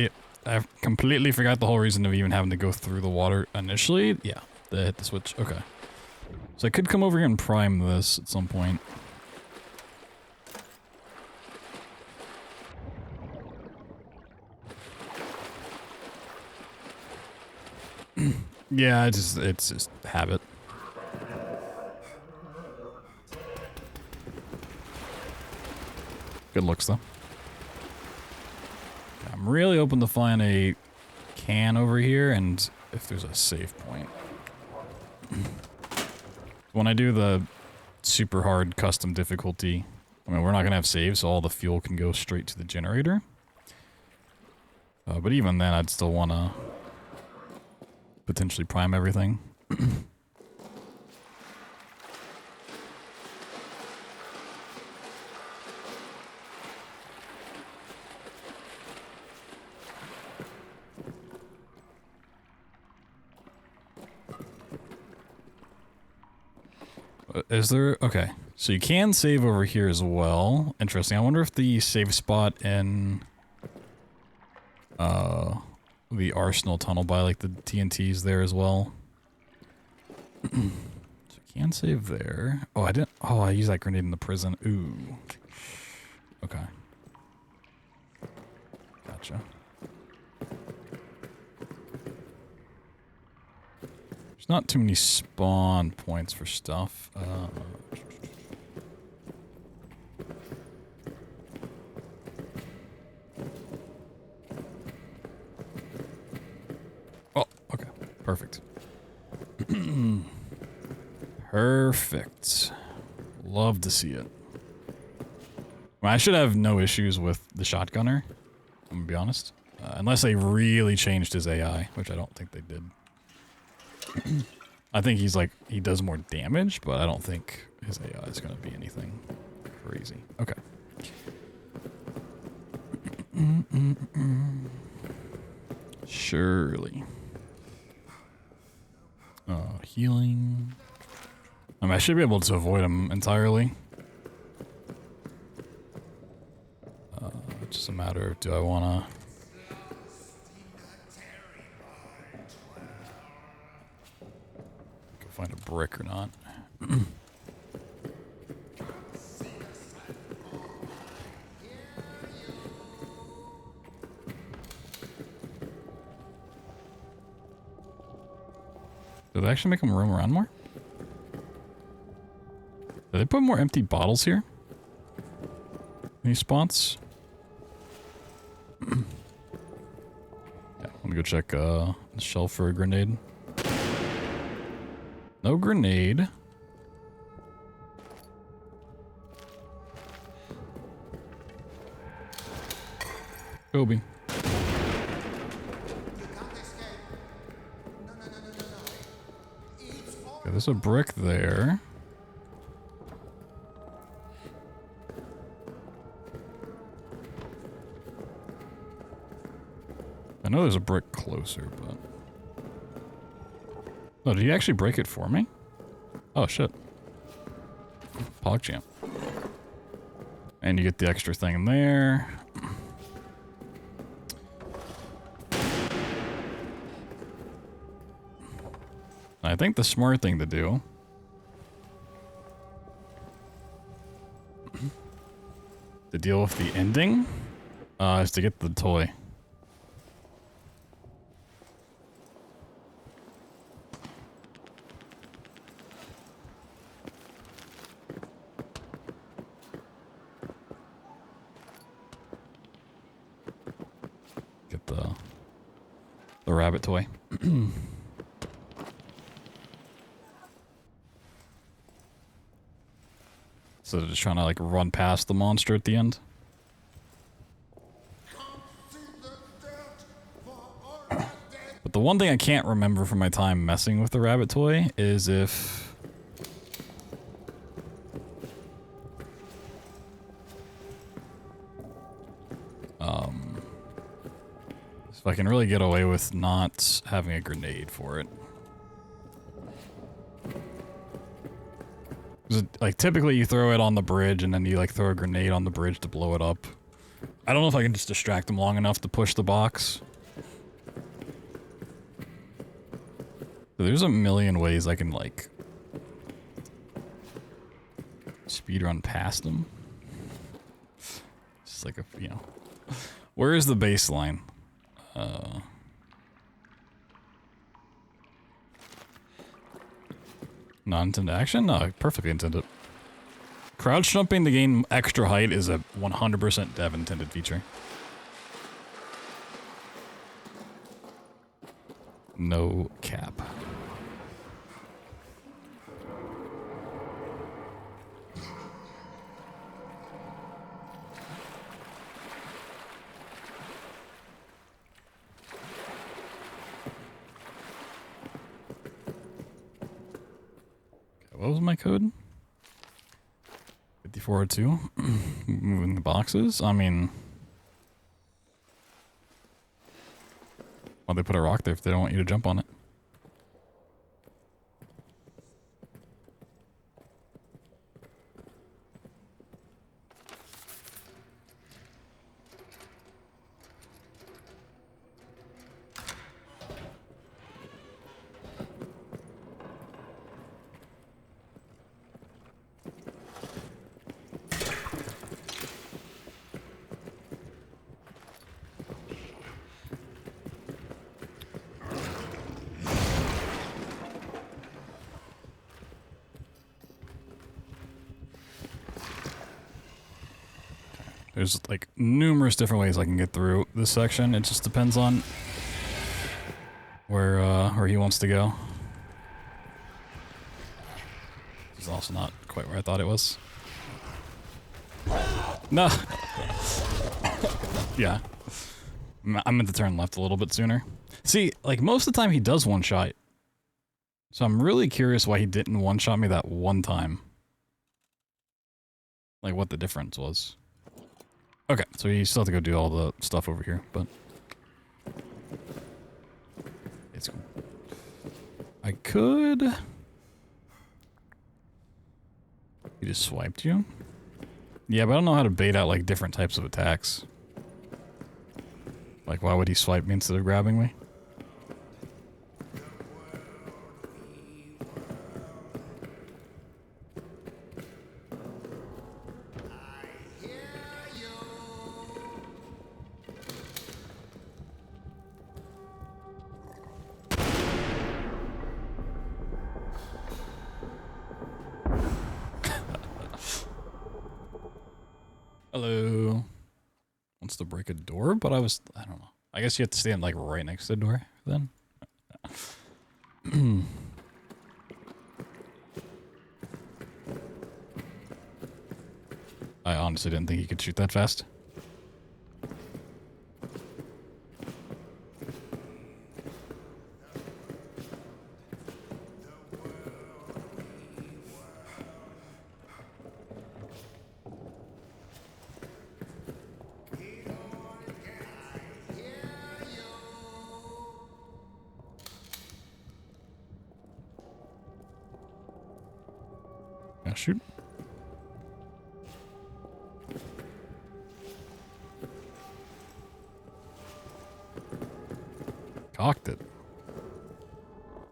I completely forgot the whole reason of even having to go through the water initially. Yeah, they hit the switch. Okay. So I could come over here and prime this at some point. Yeah, it's just habit. Good looks though. I'm really open to find a can over here and if there's a save point. When I do the super hard custom difficulty, I mean, we're not gonna have saves, so all the fuel can go straight to the generator. But even then, I'd still wanna potentially prime everything. Is there... Okay. So you can save over here as well. Interesting. I wonder if the save spot in... the Arsenal tunnel by, like, the TNT's there as well. So you can save there. Oh, I didn't... Oh, I used that grenade in the prison. Ooh. Okay. Gotcha. There's not too many spawn points for stuff. Oh, okay. Perfect. Perfect. Love to see it. Well, I should have no issues with the shotgunner, I'm gonna be honest. Unless they really changed his AI, which I don't think they did. I think he's like, he does more damage, but I don't think his AI is going to be anything crazy. Okay. Surely. Healing. I mean, I should be able to avoid him entirely. It's just a matter of, do I want to... find a brick or not. Did they actually make them roam around more? Did they put more empty bottles here? Any spots? Yeah, I'm gonna go check the shelf for a grenade. No grenade. Kobe. Okay, there's a brick there. I know there's a brick closer, but... Oh, did he actually break it for me? Oh, shit. PogChamp. And you get the extra thing in there. I think the smart thing to do... to deal with the ending... is to get the toy. Rabbit toy. So they're just trying to like run past the monster at the end. But the one thing I can't remember from my time messing with the rabbit toy is if I can really get away with not having a grenade for it. 'Cause like typically you throw it on the bridge and then you like throw a grenade on the bridge to blow it up. I don't know if I can just distract him long enough to push the box. There's a million ways I can, like, speedrun past him. Just like a, you know. Where is the baseline? Non-intended action? No, perfectly intended. Crouch jumping to gain extra height is a 100% dev intended feature. No cap. What was my code? 5402. Moving the boxes. I mean, why'd they put a rock there if they don't want you to jump on it? There's like numerous different ways I can get through this section. It just depends on where he wants to go. This is also not quite where I thought it was. No. Yeah. I meant to turn left a little bit sooner. See, like most of the time he does one shot. So I'm really curious why he didn't one shot me that one time. Like what the difference was. Okay, so you still have to go do all the stuff over here, but it's cool. I could. He just swiped you? Yeah, but I don't know how to bait out like different types of attacks. Like why would he swipe me instead of grabbing me? Hello. Wants to break a door, but I don't know. I guess you have to stand like right next to the door then. I honestly didn't think he could shoot that fast. Yeah, shoot. Cocked it.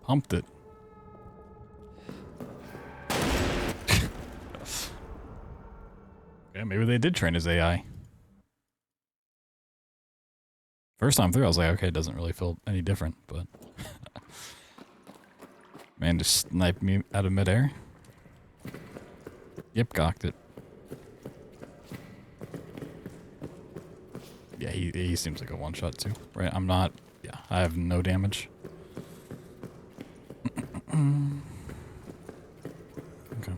Pumped it. Yeah, maybe they did train his AI. First time through, I was like, okay, it doesn't really feel any different, but... Man just sniped me out of midair. Yep, cocked it. Yeah, he seems like a one-shot too, right? I'm not... Yeah, I have no damage. Okay.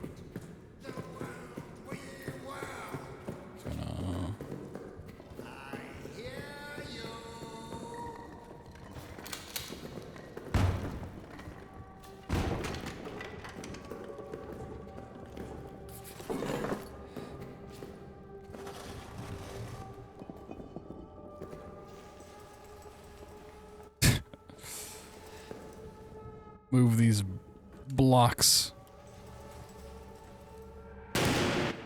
Gonna... Move these blocks.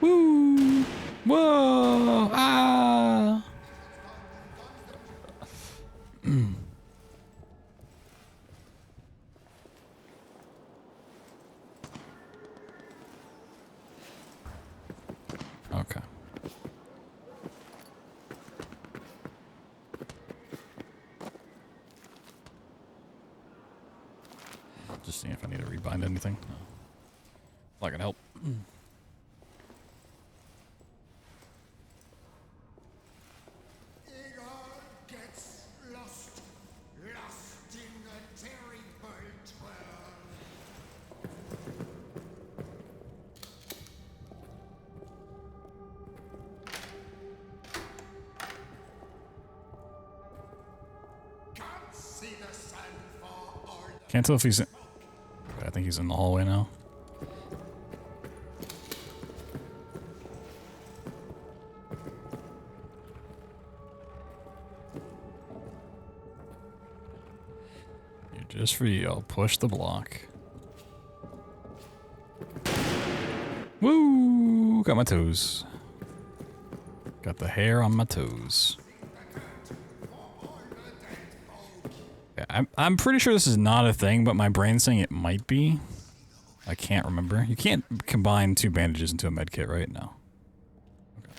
Woo! Whoa! Ah! Just seeing if I need to rebind anything. No. Not gonna help. Gets lost in a terrible twirl. Can't see the sun for all the Can't tell if he's in. I think he's in the hallway now. Just for you, I'll push the block. Woo! Got my toes. Got the hair on my toes. Yeah, I'm pretty sure this is not a thing, but my brain's saying it might be. I can't remember. You can't combine 2 bandages into a med kit right now. Okay.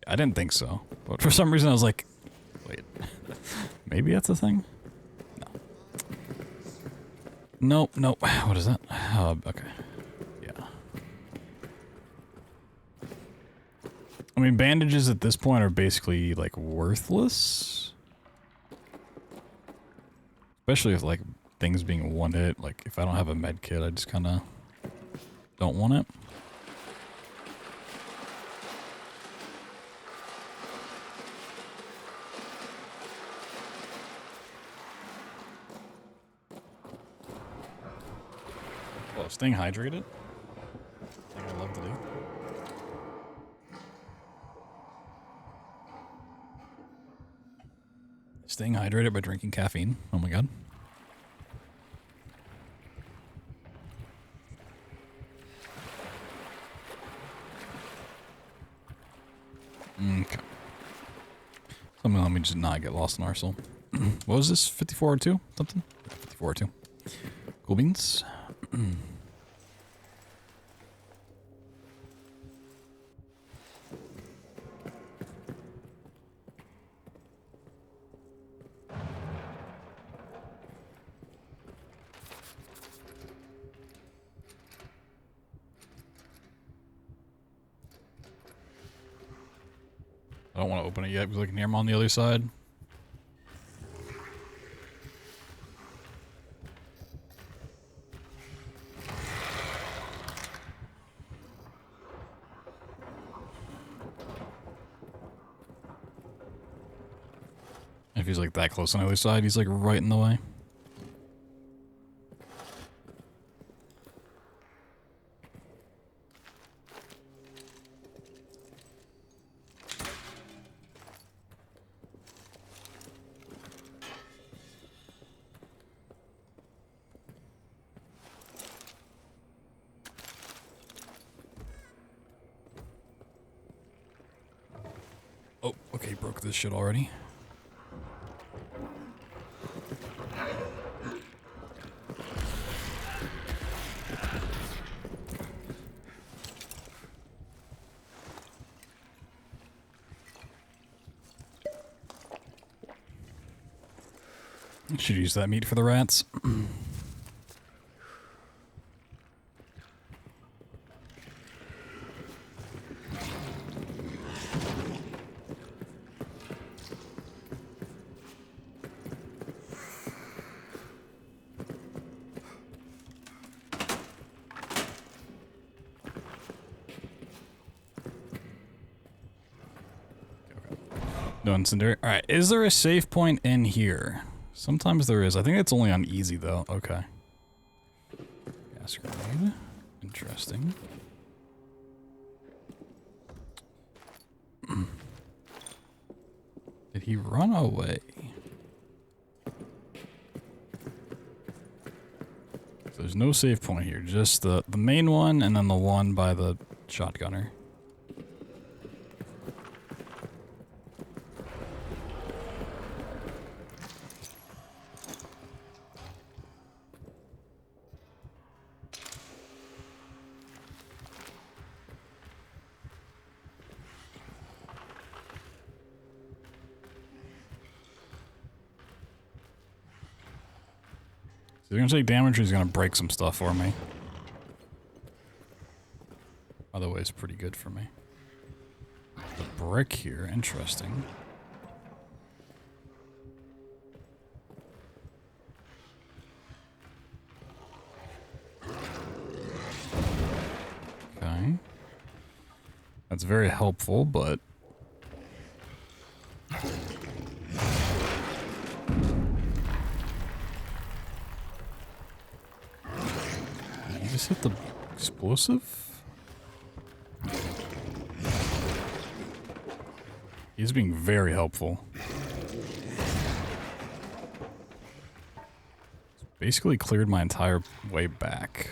I didn't think so, but for some reason I was like, wait, maybe that's a thing? Nope, nope. What is that? Okay. Yeah. I mean, bandages at this point are basically, like, worthless. Especially if, like, things being one hit. Like, if I don't have a med kit, I just kind of don't want it. Oh, staying hydrated? Thing I love to do. Staying hydrated by drinking caffeine. Oh my god. Okay. Something let me just not get lost in Arsenal. What was this? 54 or 2? Something? 54 or 2. Cool beans. I don't want to open it yet because I can hear him on the other side. If he's like that close on the other side, he's like right in the way. Oh, okay, broke this shit already. Should use that meat for the rats. No incendiary. Alright, is there a save point in here? Sometimes there is. I think it's only on easy though. Okay. Gas grenade. Interesting. Did he run away? So there's no save point here. Just the main one and then the one by the shotgunner. He's gonna take damage or he's gonna break some stuff for me. Other way is pretty good for me. The brick here, interesting. Okay. That's very helpful, but... You just hit the explosive? He's being very helpful. Basically cleared my entire way back.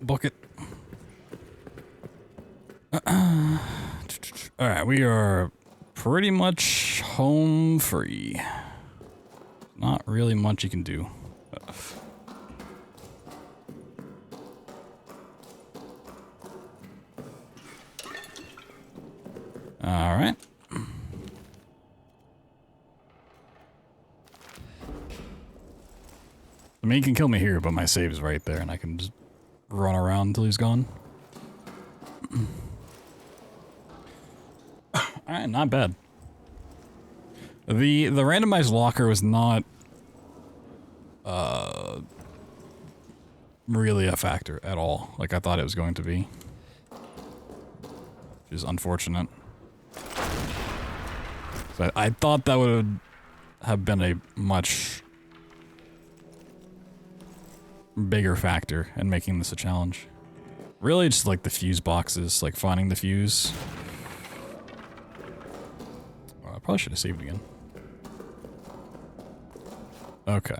Bucket. Alright, we are pretty much home free. Not really much you can do. Alright. I mean, he can kill me here, but my save is right there, and I can just run around until he's gone. Alright, not bad. The randomized locker was not really a factor at all, like I thought it was going to be. Which is unfortunate. So I thought that would have been a much bigger factor in making this a challenge. Really just like the fuse boxes, like finding the fuse. Well, I probably should have saved again. Okay.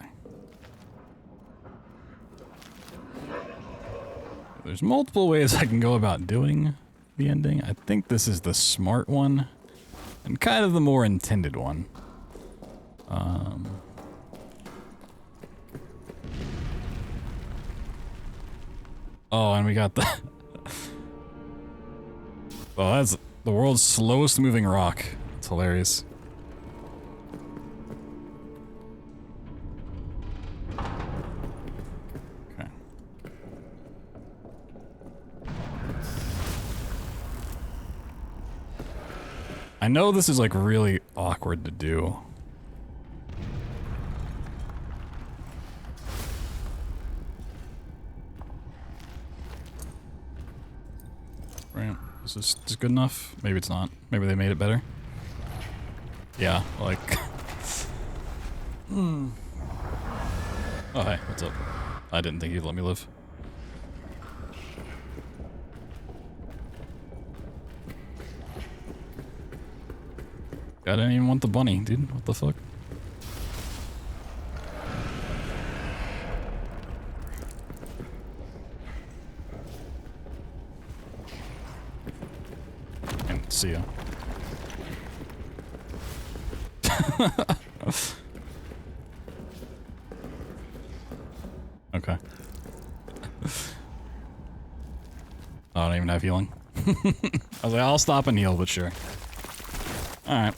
There's multiple ways I can go about doing the ending. I think this is the smart one and kind of the more intended one. Oh, and we got the... Oh, that's the world's slowest moving rock. It's hilarious. Okay. I know this is like really awkward to do. Right. Is this good enough? Maybe it's not. Maybe they made it better. Yeah, like... Oh, hey, what's up? I didn't think you'd let me live. I didn't even want the bunny, dude. What the fuck? And see ya. Okay. I don't even have healing. I was like, I'll stop and heal, but sure. Alright.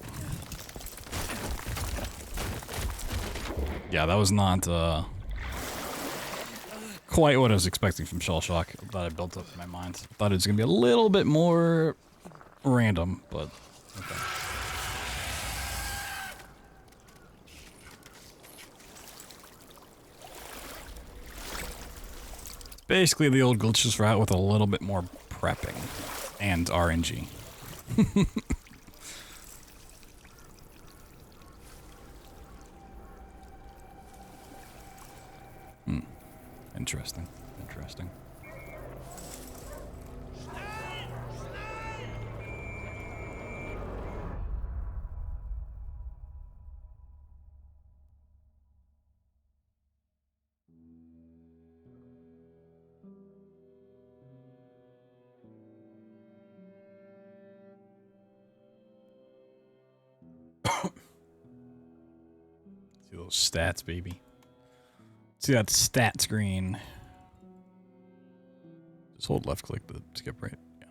Yeah, that was not quite what I was expecting from ShellShock that I built up in my mind. I thought it was going to be a little bit more random, but okay. Basically the old glitches route with a little bit more prepping and RNG. Interesting. Interesting. See those stats, baby. See that stat screen. Just hold left click to skip right. Yeah.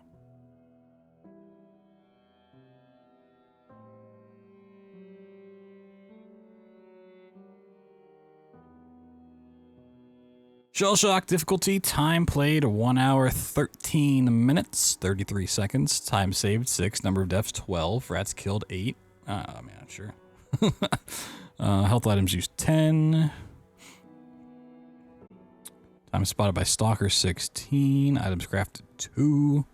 ShellShock Difficulty. Time played 1 hour 13 minutes 33 seconds. Time saved 6. Number of deaths 12. Rats killed 8. Man, sure. Health items used 10. Time spotted by Stalker 16. Items crafted 2.